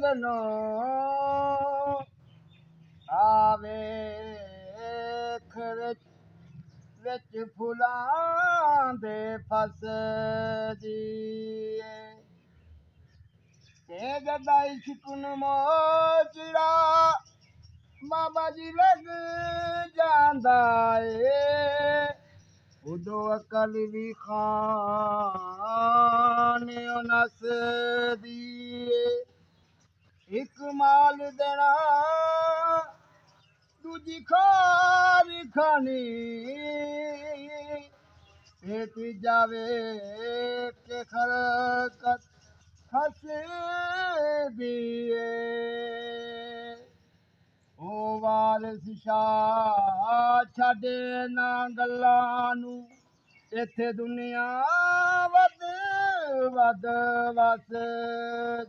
ਸਜਣੋ ਆਵੇ ਖਰਚ ਵਿੱਚ ਫੁੱਲਾਂ ਦੇ ਫਸ ਜੀਏ ਤੇ ਜਦਾ ਇਸ਼ਕ ਨੂੰ ਮੋਚੜਾ ਬਾਬਾ ਜੀ ਲੱਗ ਜਾਂਦਾ ਏ ਉਦੋਂ ਅਕਲ ਵੀ ਖਾਨ ਨਸਦੀ ਏ ਇੱਕ ਮਾਲ ਦੇਣਾ ਦੂਜੀ ਖਾਰ ਖਾਣੀ ਤੇ ਤੀਜਾ ਵੇਖ ਕੇ ਖਲਕਤ ਹੱਸਦੀ ਏ ਉਹ ਵਾਰਿਸ ਸ਼ਾਹ ਛੱਡੇ ਨਾ ਗੱਲਾਂ ਨੂੰ ਇੱਥੇ ਦੁਨੀਆ ਵੱਧ ਵੱਧ ਵਸਦੀ